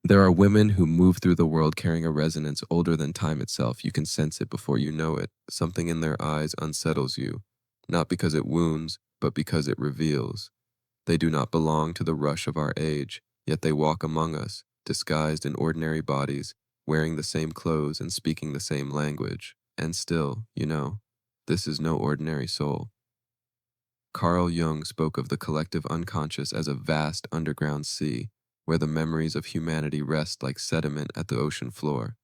There are women who move through the world carrying a resonance older than time itself. You can sense it before you know it. Something in their eyes unsettles you, not because it wounds, but because it reveals. They do not belong to the rush of our age, yet they walk among us, disguised in ordinary bodies, wearing the same clothes and speaking the same language. And still, this is no ordinary soul. Carl Jung spoke of the collective unconscious as a vast underground sea, where the memories of humanity rest like sediment at the ocean floor.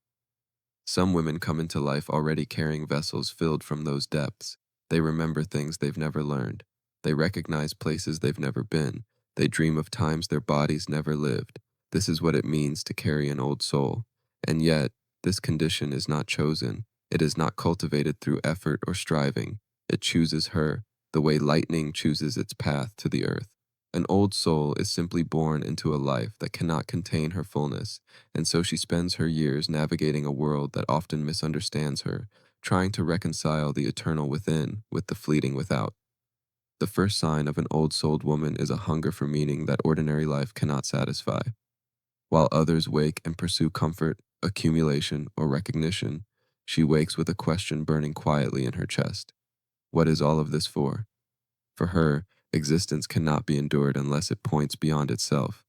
Some women come into life already carrying vessels filled from those depths. They remember things they've never learned. They recognize places they've never been. They dream of times their bodies never lived. This is what it means to carry an old soul. And yet, this condition is not chosen. It is not cultivated through effort or striving. It chooses her, the way lightning chooses its path to the earth. An old soul is simply born into a life that cannot contain her fullness, and so she spends her years navigating a world that often misunderstands her, trying to reconcile the eternal within with the fleeting without. The first sign of an old-souled woman is a hunger for meaning that ordinary life cannot satisfy. While others wake and pursue comfort, accumulation, or recognition, she wakes with a question burning quietly in her chest. What is all of this for? For her, existence cannot be endured unless it points beyond itself.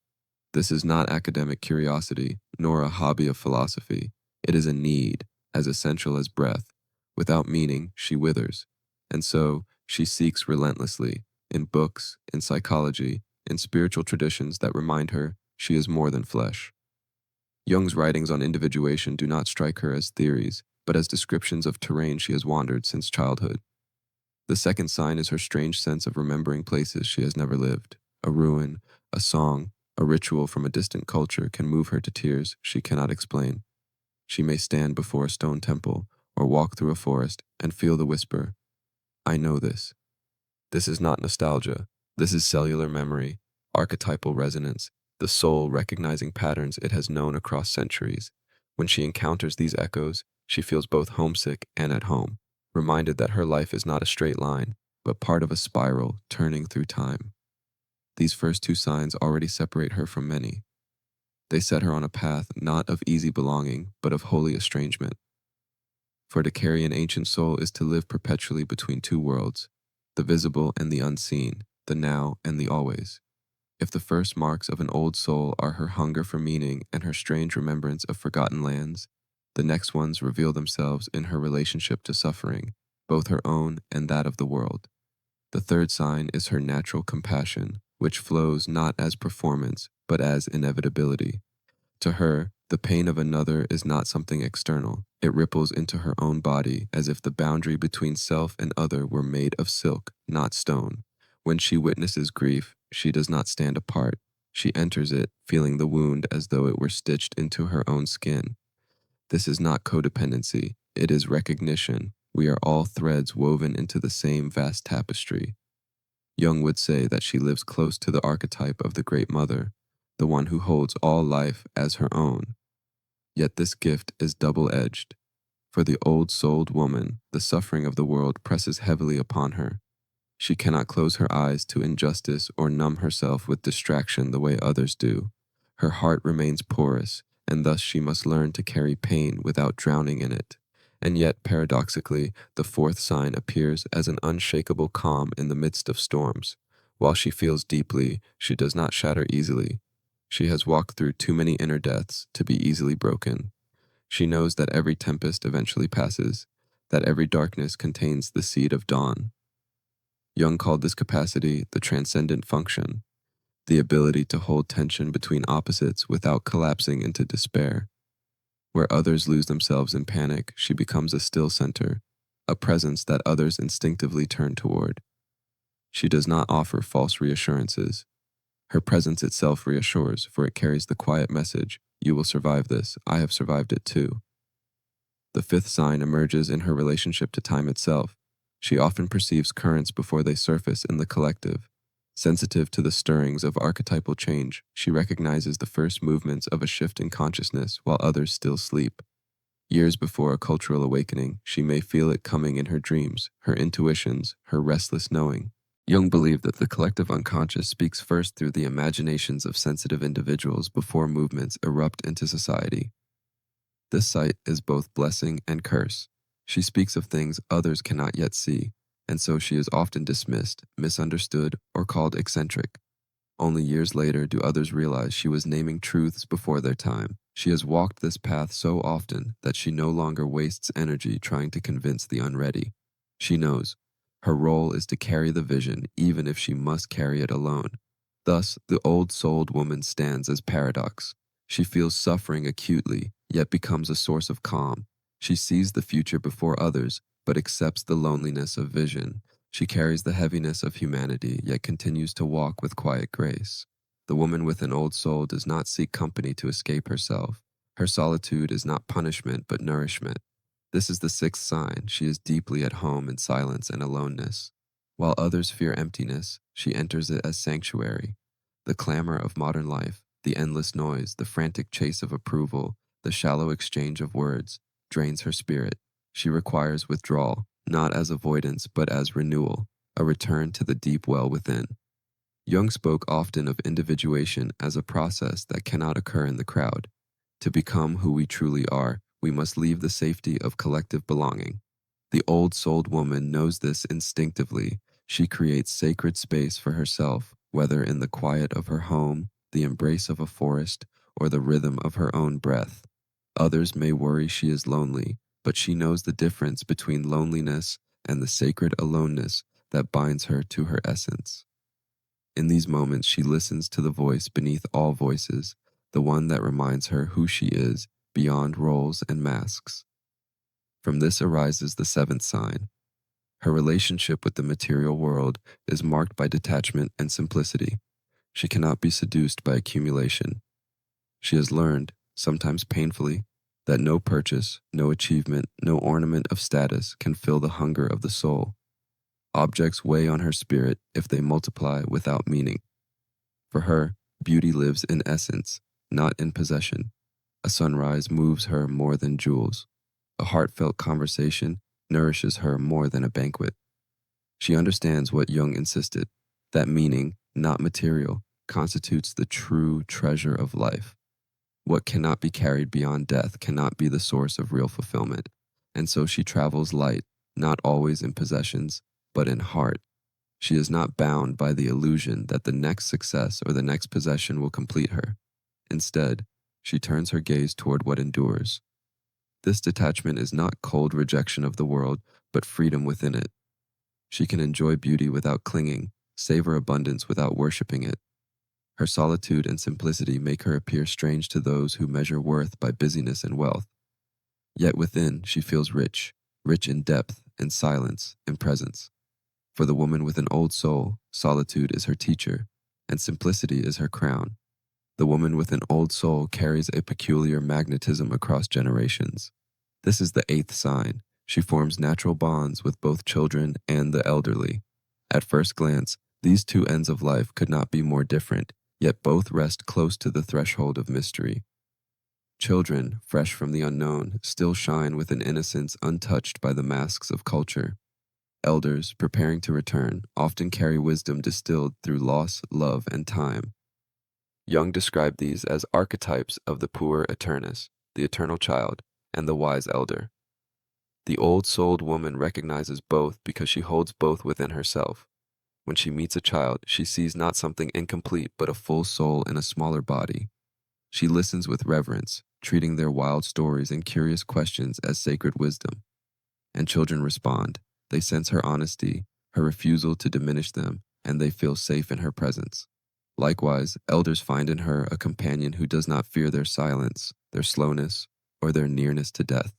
This is not academic curiosity, nor a hobby of philosophy. It is a need, as essential as breath. Without meaning, she withers. And so, she seeks relentlessly, in books, in psychology, in spiritual traditions that remind her she is more than flesh. Jung's writings on individuation do not strike her as theories, but as descriptions of terrain she has wandered since childhood. The second sign is her strange sense of remembering places she has never lived. A ruin, a song, a ritual from a distant culture can move her to tears she cannot explain. She may stand before a stone temple or walk through a forest and feel the whisper, I know this. This is not nostalgia. This is cellular memory, archetypal resonance, the soul recognizing patterns it has known across centuries. When she encounters these echoes, she feels both homesick and at home, reminded that her life is not a straight line, but part of a spiral turning through time. These first two signs already separate her from many. They set her on a path not of easy belonging, but of holy estrangement. For to carry an ancient soul is to live perpetually between two worlds, the visible and the unseen, the now and the always. If the first marks of an old soul are her hunger for meaning and her strange remembrance of forgotten lands, the next ones reveal themselves in her relationship to suffering, both her own and that of the world. The third sign is her natural compassion, which flows not as performance, but as inevitability. To her, the pain of another is not something external. It ripples into her own body as if the boundary between self and other were made of silk, not stone. When she witnesses grief, she does not stand apart. She enters it, feeling the wound as though it were stitched into her own skin. This is not codependency, it is recognition. We are all threads woven into the same vast tapestry. Jung would say that she lives close to the archetype of the Great Mother, the one who holds all life as her own. Yet this gift is double-edged. For the old-souled woman, the suffering of the world presses heavily upon her. She cannot close her eyes to injustice or numb herself with distraction the way others do. Her heart remains porous, and thus she must learn to carry pain without drowning in it. And yet, paradoxically, the fourth sign appears as an unshakable calm in the midst of storms. While she feels deeply, she does not shatter easily. She has walked through too many inner deaths to be easily broken. She knows that every tempest eventually passes, that every darkness contains the seed of dawn. Jung called this capacity the transcendent function, the ability to hold tension between opposites without collapsing into despair. Where others lose themselves in panic, she becomes a still center, a presence that others instinctively turn toward. She does not offer false reassurances. Her presence itself reassures, for it carries the quiet message, you will survive this, I have survived it too. The fifth sign emerges in her relationship to time itself. She often perceives currents before they surface in the collective. Sensitive to the stirrings of archetypal change, she recognizes the first movements of a shift in consciousness while others still sleep. Years before a cultural awakening, she may feel it coming in her dreams, her intuitions, her restless knowing. Jung believed that the collective unconscious speaks first through the imaginations of sensitive individuals before movements erupt into society. This sight is both blessing and curse. She speaks of things others cannot yet see, and so she is often dismissed, misunderstood, or called eccentric. Only years later do others realize she was naming truths before their time. She has walked this path so often that she no longer wastes energy trying to convince the unready. She knows her role is to carry the vision even if she must carry it alone. Thus, the old-souled woman stands as paradox. She feels suffering acutely, yet becomes a source of calm. She sees the future before others, but accepts the loneliness of vision. She carries the heaviness of humanity, yet continues to walk with quiet grace. The woman with an old soul does not seek company to escape herself. Her solitude is not punishment, but nourishment. This is the sixth sign. She is deeply at home in silence and aloneness. While others fear emptiness, she enters it as sanctuary. The clamor of modern life, the endless noise, the frantic chase of approval, the shallow exchange of words, drains her spirit. She requires withdrawal, not as avoidance, but as renewal, a return to the deep well within. Jung spoke often of individuation as a process that cannot occur in the crowd. To become who we truly are, we must leave the safety of collective belonging. The old-souled woman knows this instinctively. She creates sacred space for herself, whether in the quiet of her home, the embrace of a forest, or the rhythm of her own breath. Others may worry she is lonely, but she knows the difference between loneliness and the sacred aloneness that binds her to her essence. In these moments, she listens to the voice beneath all voices, the one that reminds her who she is beyond roles and masks. From this arises the seventh sign. Her relationship with the material world is marked by detachment and simplicity. She cannot be seduced by accumulation. She has learned, sometimes painfully, that no purchase, no achievement, no ornament of status can fill the hunger of the soul. Objects weigh on her spirit if they multiply without meaning. For her, beauty lives in essence, not in possession. A sunrise moves her more than jewels. A heartfelt conversation nourishes her more than a banquet. She understands what Jung insisted, that meaning, not material, constitutes the true treasure of life. What cannot be carried beyond death cannot be the source of real fulfillment, and so she travels light, not always in possessions, but in heart. She is not bound by the illusion that the next success or the next possession will complete her. Instead, she turns her gaze toward what endures. This detachment is not cold rejection of the world, but freedom within it. She can enjoy beauty without clinging, savor abundance without worshiping it. Her solitude and simplicity make her appear strange to those who measure worth by busyness and wealth. Yet within, she feels rich, rich in depth, in silence, in presence. For the woman with an old soul, solitude is her teacher, and simplicity is her crown. The woman with an old soul carries a peculiar magnetism across generations. This is the eighth sign. She forms natural bonds with both children and the elderly. At first glance, these two ends of life could not be more different, yet both rest close to the threshold of mystery. Children, fresh from the unknown, still shine with an innocence untouched by the masks of culture. Elders, preparing to return, often carry wisdom distilled through loss, love, and time. Jung described these as archetypes of the puer aeternus, the eternal child, and the wise elder. The old-souled woman recognizes both because she holds both within herself. When she meets a child, she sees not something incomplete but a full soul in a smaller body. She listens with reverence, treating their wild stories and curious questions as sacred wisdom. And children respond. They sense her honesty, her refusal to diminish them, and they feel safe in her presence. Likewise, elders find in her a companion who does not fear their silence, their slowness, or their nearness to death.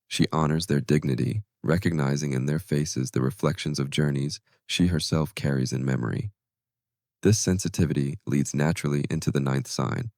She honors their dignity, recognizing in their faces the reflections of journeys she herself carries in memory. This sensitivity leads naturally into the ninth sign,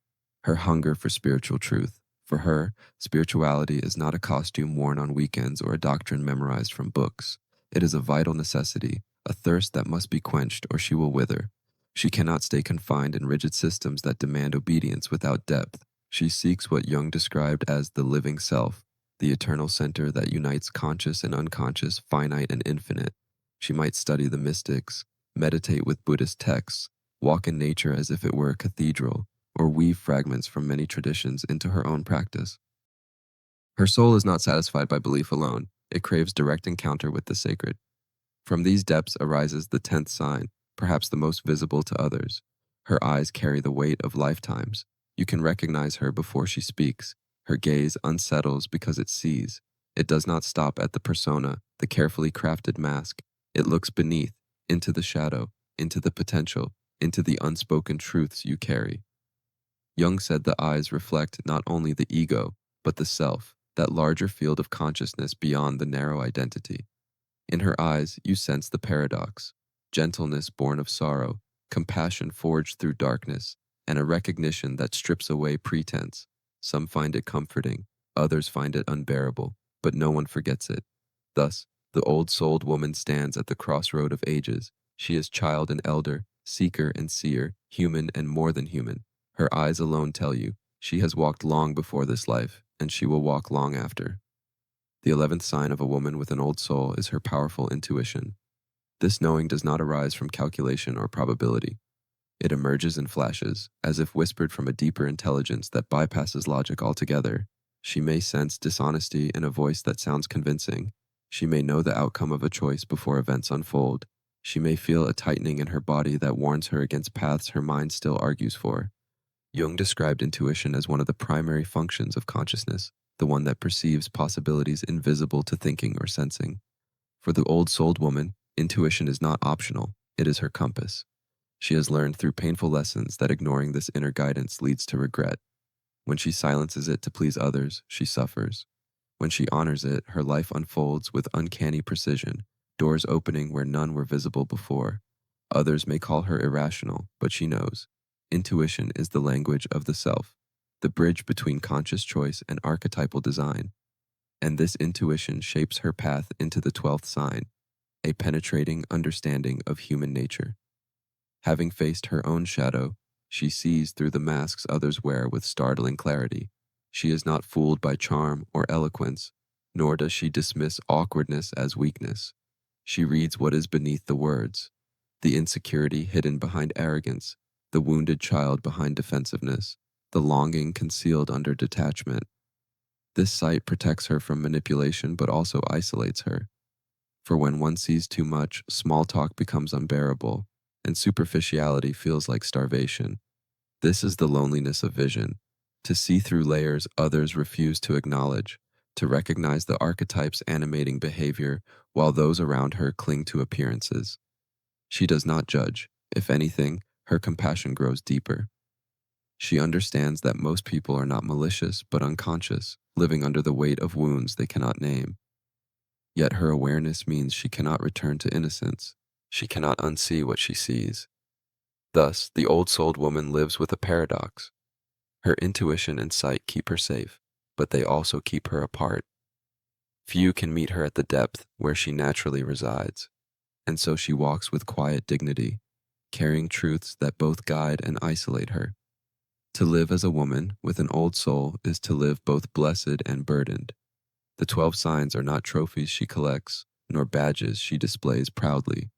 her hunger for spiritual truth. For her, spirituality is not a costume worn on weekends or a doctrine memorized from books. It is a vital necessity, a thirst that must be quenched or she will wither. She cannot stay confined in rigid systems that demand obedience without depth. She seeks what Jung described as the living self, the eternal center that unites conscious and unconscious, finite and infinite. She might study the mystics, meditate with Buddhist texts, walk in nature as if it were a cathedral, or weave fragments from many traditions into her own practice. Her soul is not satisfied by belief alone, it craves direct encounter with the sacred. From these depths arises the 10th sign, perhaps the most visible to others. Her eyes carry the weight of lifetimes. You can recognize her before she speaks. Her gaze unsettles because it sees. It does not stop at the persona, the carefully crafted mask. It looks beneath, into the shadow, into the potential, into the unspoken truths you carry. Jung said the eyes reflect not only the ego, but the self, that larger field of consciousness beyond the narrow identity. In her eyes, you sense the paradox, gentleness born of sorrow, compassion forged through darkness, and a recognition that strips away pretense. Some find it comforting, others find it unbearable, but no one forgets it. Thus, the old-souled woman stands at the crossroad of ages. She is child and elder, seeker and seer, human and more than human. Her eyes alone tell you, she has walked long before this life, and she will walk long after. The 11th sign of a woman with an old soul is her powerful intuition. This knowing does not arise from calculation or probability. It emerges in flashes, as if whispered from a deeper intelligence that bypasses logic altogether. She may sense dishonesty in a voice that sounds convincing. She may know the outcome of a choice before events unfold. She may feel a tightening in her body that warns her against paths her mind still argues for. Jung described intuition as one of the primary functions of consciousness, the one that perceives possibilities invisible to thinking or sensing. For the old-souled woman, intuition is not optional, it is her compass. She has learned through painful lessons that ignoring this inner guidance leads to regret. When she silences it to please others, she suffers. When she honors it, her life unfolds with uncanny precision, doors opening where none were visible before. Others may call her irrational, but she knows. Intuition is the language of the self, the bridge between conscious choice and archetypal design. And this intuition shapes her path into the 12th sign, a penetrating understanding of human nature. Having faced her own shadow, she sees through the masks others wear with startling clarity. She is not fooled by charm or eloquence, nor does she dismiss awkwardness as weakness. She reads what is beneath the words, the insecurity hidden behind arrogance, the wounded child behind defensiveness, the longing concealed under detachment. This sight protects her from manipulation but also isolates her. For when one sees too much, small talk becomes unbearable, and superficiality feels like starvation. This is the loneliness of vision, to see through layers others refuse to acknowledge, to recognize the archetypes animating behavior while those around her cling to appearances. She does not judge. If anything, her compassion grows deeper. She understands that most people are not malicious but unconscious, living under the weight of wounds they cannot name. Yet her awareness means she cannot return to innocence. She cannot unsee what she sees. Thus, the old-souled woman lives with a paradox. Her intuition and sight keep her safe, but they also keep her apart. Few can meet her at the depth where she naturally resides, and so she walks with quiet dignity, carrying truths that both guide and isolate her. To live as a woman with an old soul is to live both blessed and burdened. The 12 signs are not trophies she collects, nor badges she displays proudly.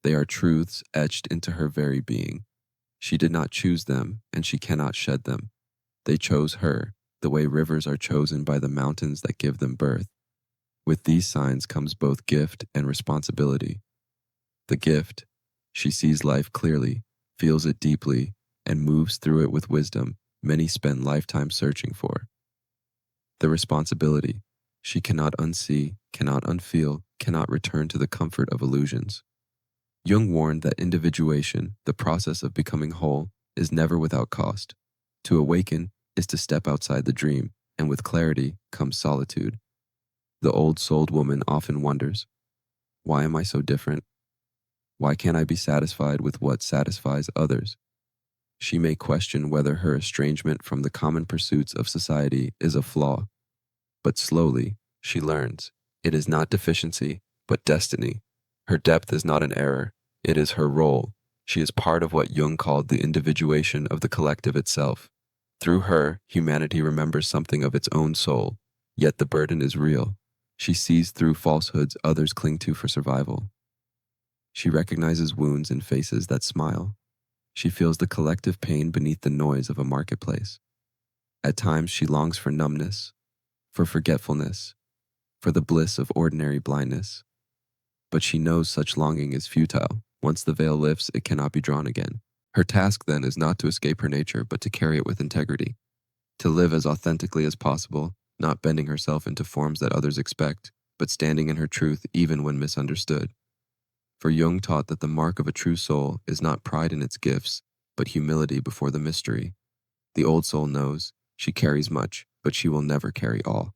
They are truths etched into her very being. She did not choose them, and she cannot shed them. They chose her, the way rivers are chosen by the mountains that give them birth. With these signs comes both gift and responsibility. The gift, she sees life clearly, feels it deeply, and moves through it with wisdom many spend lifetimes searching for. The responsibility, she cannot unsee, cannot unfeel, cannot return to the comfort of illusions. Jung warned that individuation, the process of becoming whole, is never without cost. To awaken is to step outside the dream, and with clarity comes solitude. The old-souled woman often wonders, why am I so different? Why can't I be satisfied with what satisfies others? She may question whether her estrangement from the common pursuits of society is a flaw. But slowly, she learns, it is not deficiency, but destiny. Her depth is not an error, it is her role. She is part of what Jung called the individuation of the collective itself. Through her, humanity remembers something of its own soul, yet the burden is real. She sees through falsehoods others cling to for survival. She recognizes wounds in faces that smile. She feels the collective pain beneath the noise of a marketplace. At times, she longs for numbness, for forgetfulness, for the bliss of ordinary blindness. But she knows such longing is futile. Once the veil lifts, it cannot be drawn again. Her task then is not to escape her nature, but to carry it with integrity, to live as authentically as possible, not bending herself into forms that others expect, but standing in her truth even when misunderstood. For Jung taught that the mark of a true soul is not pride in its gifts, but humility before the mystery. The old soul knows she carries much, but she will never carry all.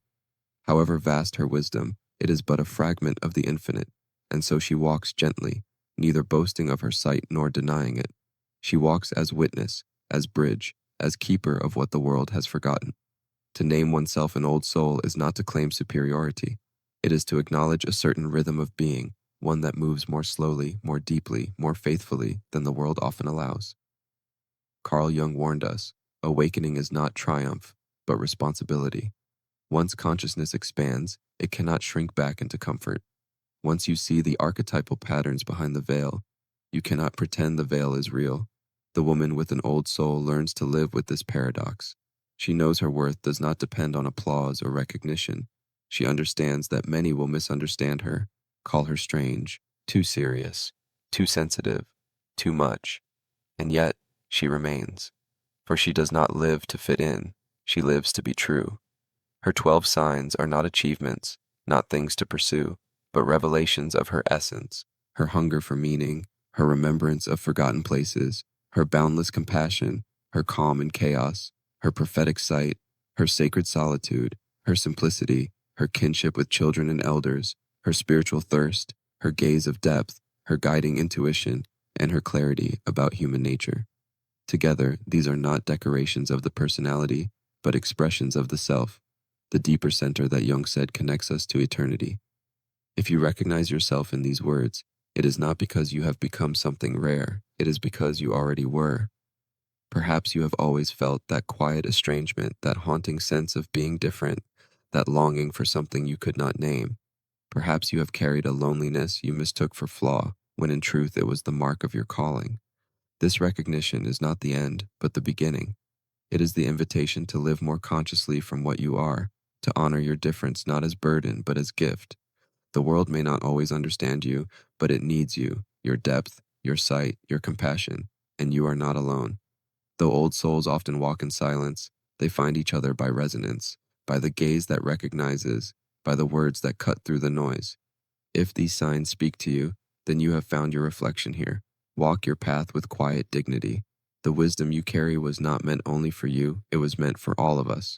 However vast her wisdom, it is but a fragment of the infinite, and so she walks gently, neither boasting of her sight nor denying it. She walks as witness, as bridge, as keeper of what the world has forgotten. To name oneself an old soul is not to claim superiority. It is to acknowledge a certain rhythm of being, one that moves more slowly, more deeply, more faithfully than the world often allows. Carl Jung warned us, awakening is not triumph, but responsibility. Once consciousness expands, it cannot shrink back into comfort. Once you see the archetypal patterns behind the veil, you cannot pretend the veil is real. The woman with an old soul learns to live with this paradox. She knows her worth does not depend on applause or recognition. She understands that many will misunderstand her, call her strange, too serious, too sensitive, too much. And yet, she remains. For she does not live to fit in, she lives to be true. Her 12 signs are not achievements, not things to pursue, but revelations of her essence, her hunger for meaning, her remembrance of forgotten places, her boundless compassion, her calm in chaos, her prophetic sight, her sacred solitude, her simplicity, her kinship with children and elders, her spiritual thirst, her gaze of depth, her guiding intuition, and her clarity about human nature. Together, these are not decorations of the personality, but expressions of the self, the deeper center that Jung said connects us to eternity. If you recognize yourself in these words, it is not because you have become something rare, it is because you already were. Perhaps you have always felt that quiet estrangement, that haunting sense of being different, that longing for something you could not name. Perhaps you have carried a loneliness you mistook for flaw, when in truth it was the mark of your calling. This recognition is not the end, but the beginning. It is the invitation to live more consciously from what you are, to honor your difference not as burden, but as gift. The world may not always understand you, but it needs you, your depth, your sight, your compassion, and you are not alone. Though old souls often walk in silence, they find each other by resonance, by the gaze that recognizes, by the words that cut through the noise. If these signs speak to you, then you have found your reflection here. Walk your path with quiet dignity. The wisdom you carry was not meant only for you, it was meant for all of us.